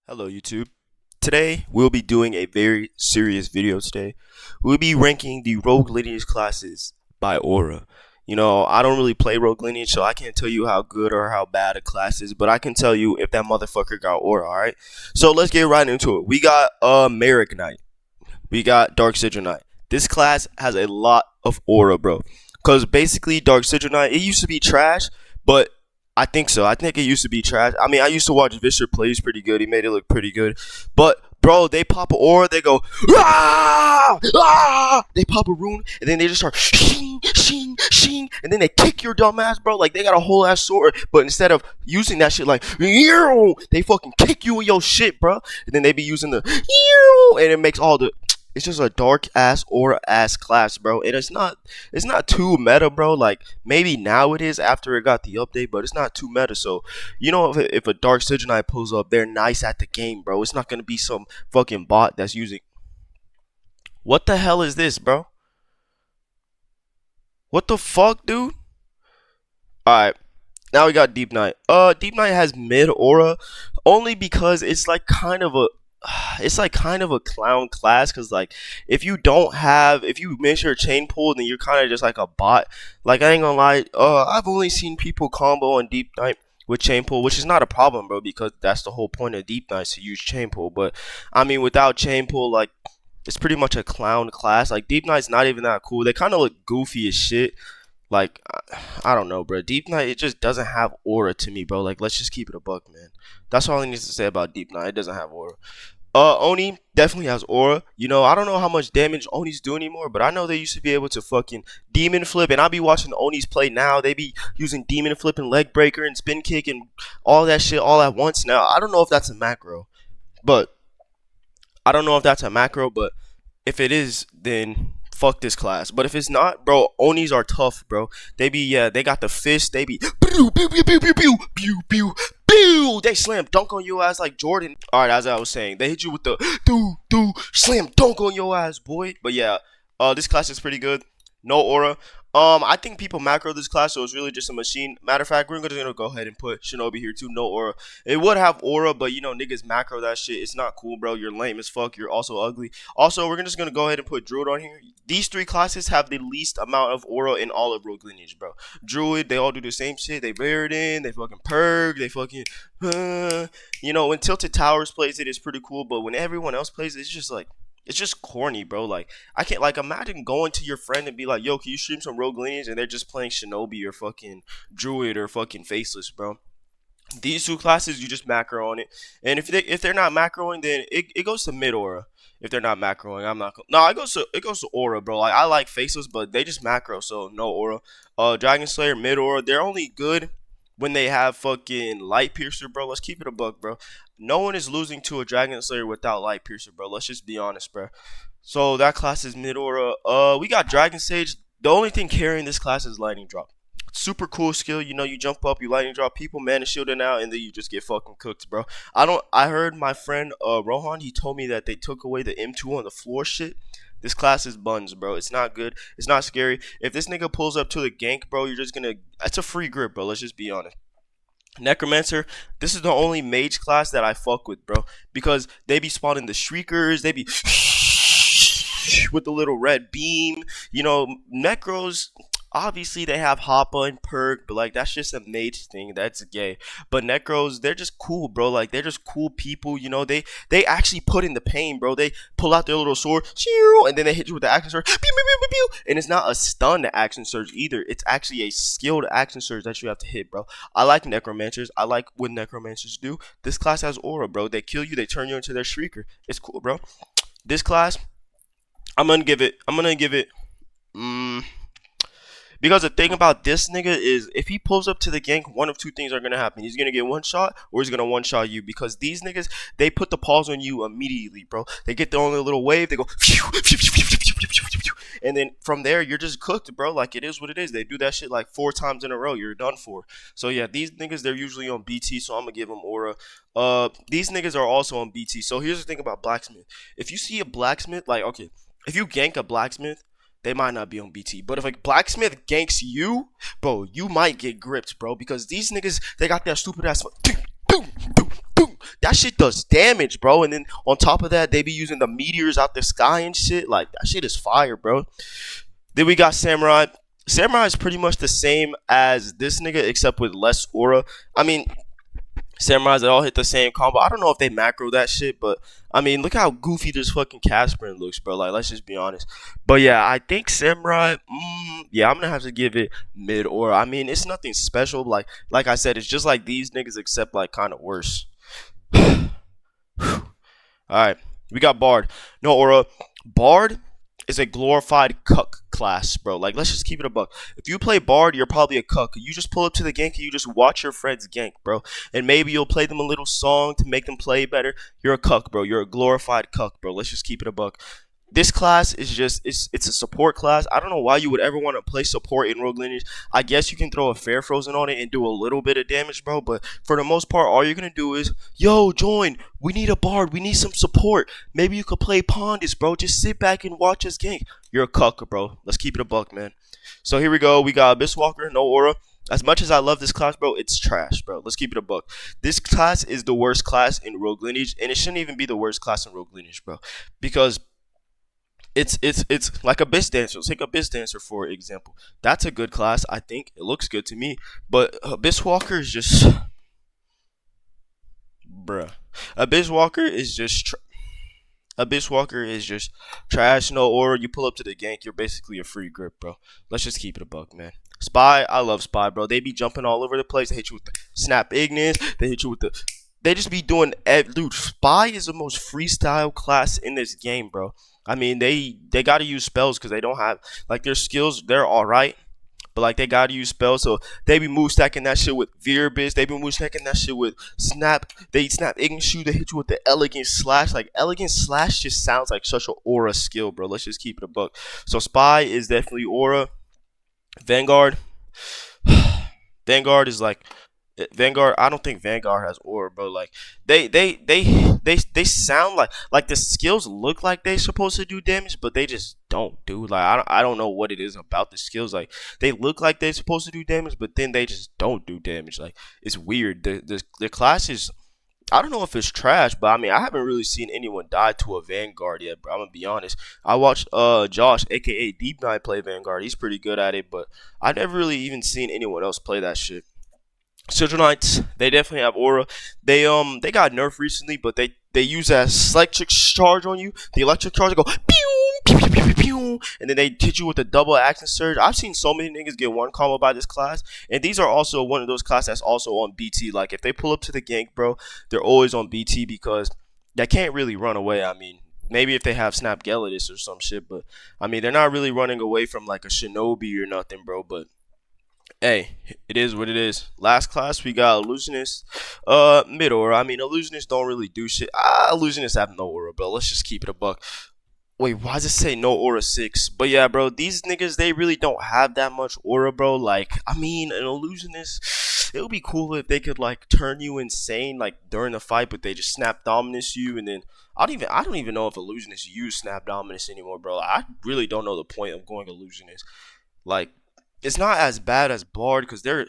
Hello YouTube. Today we'll be doing a very serious video today. We'll be ranking the Rogue Lineage classes by aura. I don't really play Rogue Lineage, so I can't tell you how good or how bad a class is, but I can tell you if that motherfucker got aura, alright? So let's get right into it. We got Merrick Knight. We got Dark Sigil Knight. This class has a lot of aura, bro. Cause basically Dark Sigil Knight, it used to be trash, but I think so. I think it used to be trash. I mean, I used to watch Visser plays pretty good. He made it look pretty good. But bro, they pop a aura, they go ah, ah! They pop a rune, and then they just start shing, shing, shing, and then they kick your dumb ass, bro. Like they got a whole ass sword, but instead of using that shit like they fucking kick you in your shit, bro. And then they be using the and it makes all the it's just a dark ass aura ass class, bro. And it's not too meta, bro. Like maybe now it is after it got the update, but it's not too meta. So if a Dark Sigil Knight pulls up, they're nice at the game, bro. It's not gonna be some fucking bot that's using. What the hell is this, bro? What the fuck, dude? All right. Now we got Deep Knight. Deep Knight has mid aura only because it's like kind of a clown class, because like if you miss your chain pull, then you're kind of just like a bot. Like I ain't gonna lie, I've only seen people combo on Deep Knight with chain pull, which is not a problem, bro, because that's the whole point of Deep Knight, to use chain pull. But I mean, without chain pull, like it's pretty much a clown class. Like Deep Knight's not even that cool. They kind of look goofy as shit. Like I don't know, bro. Deep Knight, it just doesn't have aura to me, bro. Like let's just keep it a buck, man. That's all I need to say about Deep Knight. It doesn't have aura. Oni definitely has aura. I don't know how much damage Onis do anymore, but I know they used to be able to fucking demon flip, and I be watching the Onis play now. They be using demon flip and leg breaker and spin kick and all that shit all at once now. I don't know if that's a macro, but if it is, then fuck this class. But if it's not, bro, Onis are tough, bro. They got the fist. They be pew pew pew pew pew pew pew pew pew. They slam dunk on your ass like Jordan. All right, as I was saying, they hit you with the do slam dunk on your ass, boy. But yeah, this class is pretty good. No aura. I think people macro this class, so it's really just a machine. Matter of fact, we're gonna go ahead and put Shinobi here too. No aura. It would have aura, but niggas macro that shit. It's not cool, bro. You're lame as fuck. You're also ugly. Also, we're just gonna go ahead and put Druid on here. These three classes have the least amount of aura in all of Rogue Lineage, bro. Druid, they all do the same shit. They bear it in. They fucking purge. They fucking, when Tilted Towers plays it, it's pretty cool. But when everyone else plays it, it's just corny, bro. Like I can't imagine going to your friend and be like, "Yo, can you stream some Rogue Lineage?" and they're just playing Shinobi or fucking Druid or fucking Faceless, bro. These two classes, you just macro on it, and if they're not macroing, then it goes to mid aura. If they're not macroing, I'm not. No, it goes to aura, bro. Like I like Faceless, but they just macro, so no aura. Dragon Slayer mid aura. They're only good when they have fucking Light Piercer, bro. Let's keep it a buck, bro. No one is losing to a Dragon Slayer without Light Piercer, bro. Let's just be honest, bro. So that class is mid aura. We got Dragon Sage. The only thing carrying this class is Lightning Drop. Super cool skill. You jump up, you lightning drop people, mana shielding out, and then you just get fucking cooked, bro. I heard my friend Rohan, he told me that they took away the M2 on the floor shit. This class is buns, bro. It's not good. It's not scary. If this nigga pulls up to the gank, bro, you're just gonna. It's a free grip, bro. Let's just be honest. Necromancer, this is the only mage class that I fuck with, bro, because they be spawning the shriekers, they be with the little red beam. Necros, obviously they have Hoppa and Perk, but like that's just a mage thing. That's gay. But Necros, they're just cool, bro. Like they're just cool people. They actually put in the pain, bro. They pull out their little sword, and then they hit you with the action surge, and it's not a stun action surge either. It's actually a skilled action surge that you have to hit, bro. I like Necromancers. I like what Necromancers do. This class has aura, bro. They kill you. They turn you into their Shrieker. It's cool, bro. This class, I'm gonna give it. Because the thing about this nigga is, if he pulls up to the gank, one of two things are gonna happen. He's gonna get one shot, or he's gonna one shot you. Because these niggas, they put the pause on you immediately, bro. They get their own little wave. They go, and then from there, you're just cooked, bro. Like it is what it is. They do that shit like 4 times in a row. You're done for. So yeah, these niggas, they're usually on BT. So I'm gonna give them aura. These niggas are also on BT. So here's the thing about blacksmith. If you see a blacksmith, like okay, if you gank a blacksmith, they might not be on BT. But if a blacksmith ganks you, bro, you might get gripped, bro. Because these niggas, they got that stupid ass boom, boom, boom, That shit does damage, bro. And then on top of that, they be using the meteors out the sky and shit. Like, that shit is fire, bro. Then we got Samurai. Samurai is pretty much the same as this nigga, except with less aura. I mean, Samurais, they all hit the same combo. I don't know if they macro that shit, but I mean, look how goofy this fucking Casperin looks, bro. Like, let's just be honest. But yeah, I think Samurai. Yeah, I'm gonna have to give it mid aura. I mean, it's nothing special. Like I said, it's just like these niggas, except like kind of worse. All right, we got Bard. No aura. Bard is a glorified cuck class, bro. Like, let's just keep it a buck. If you play Bard, you're probably a cuck. You just pull up to the gank and you just watch your friends gank, bro. And maybe you'll play them a little song to make them play better. You're a cuck, bro. You're a glorified cuck, bro. Let's just keep it a buck. This class is just, it's a support class. I don't know why you would ever want to play support in Rogue Lineage. I guess you can throw a Fair Frozen on it and do a little bit of damage, bro. But for the most part, all you're going to do is, yo, join. We need a Bard. We need some support. Maybe you could play Pondus, bro. Just sit back and watch us gank. You're a cuck, bro. Let's keep it a buck, man. So here we go. We got Abyss Walker, no aura. As much as I love this class, bro, it's trash, bro. Let's keep it a buck. This class is the worst class in Rogue Lineage, and it shouldn't even be the worst class in Rogue Lineage, bro. Because it's like Abyss Dancer. Let's take Abyss Dancer for example. That's a good class, I think. It looks good to me. But Abyss Walker is just, bruh. Abyss Walker is just trash. No aura. You pull up to the gank, you're basically a free grip, bro. Let's just keep it a buck, man. Spy, I love Spy, bro. They be jumping all over the place. They hit you with the Snap Ignis. They hit you with the. They just be doing. Dude, Spy is the most freestyle class in this game, bro. I mean, they got to use spells because they don't have, like, their skills, they're all right. But, like, they got to use spells. So, they be move stacking that shit with Veerbiz. They be move stacking that shit with Snap. They Snap Ignis Shoe. They hit you with the Elegant Slash. Like, Elegant Slash just sounds like such an aura skill, bro. Let's just keep it a buck. So, Spy is definitely aura. Vanguard. Vanguard is like, Vanguard, I don't think Vanguard has aura, bro. Like, they sound like the skills look like they supposed to do damage, but they just don't, dude. Like, I don't know what it is about the skills. Like, they look like they're supposed to do damage, but then they just don't do damage. Like, it's weird. The class is, I don't know if it's trash, but I mean, I haven't really seen anyone die to a Vanguard yet, bro. I'm gonna be honest. I watched Josh, aka Deep Knight, play Vanguard. He's pretty good at it, but I never really even seen anyone else play that shit. Sigil Knights, they definitely have aura. They got nerfed recently, but they use that electric charge on you. The electric charge go pew, pew, pew, pew, pew, pew, and then they hit you with a double action surge. I've seen so many niggas get one combo by this class, and these are also one of those classes that's also on BT. Like, if they pull up to the gank, bro, they're always on BT because they can't really run away. I mean, maybe if they have Snap Gelidus or some shit, but I mean, they're not really running away from like a Shinobi or nothing, bro. But hey, it is what it is. Last class we got Illusionist, mid aura. I mean, Illusionists don't really do shit. Illusionists have no aura, bro. Let's just keep it a buck. Wait, why does it say no aura 6? But yeah, bro, these niggas, they really don't have that much aura, bro. Like, I mean, an Illusionist, it would be cool if they could like turn you insane like during the fight, but they just Snap Dominus you, and then I don't even know if Illusionists use Snap Dominus anymore, bro. I really don't know the point of going Illusionist. Like, it's not as bad as Bard because they're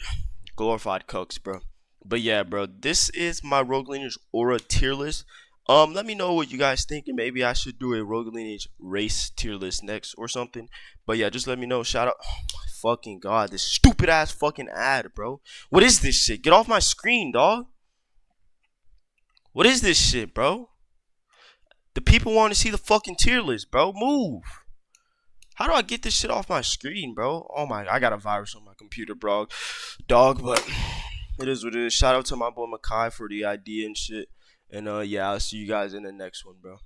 glorified cucks, bro. But yeah, bro, this is my Rogue Lineage aura tier list. Let me know what you guys think, and maybe I should do a Rogue Lineage race tier list next or something. But yeah, just let me know. Shout out. Oh my fucking god, this stupid ass fucking ad, bro. What is this shit? Get off my screen, dog. What is this shit, bro? The people want to see the fucking tier list, bro. Move. How do I get this shit off my screen, bro? Oh my, I got a virus on my computer, bro. Dog, but it is what it is. Shout out to my boy Makai for the idea and shit. And yeah, I'll see you guys in the next one, bro.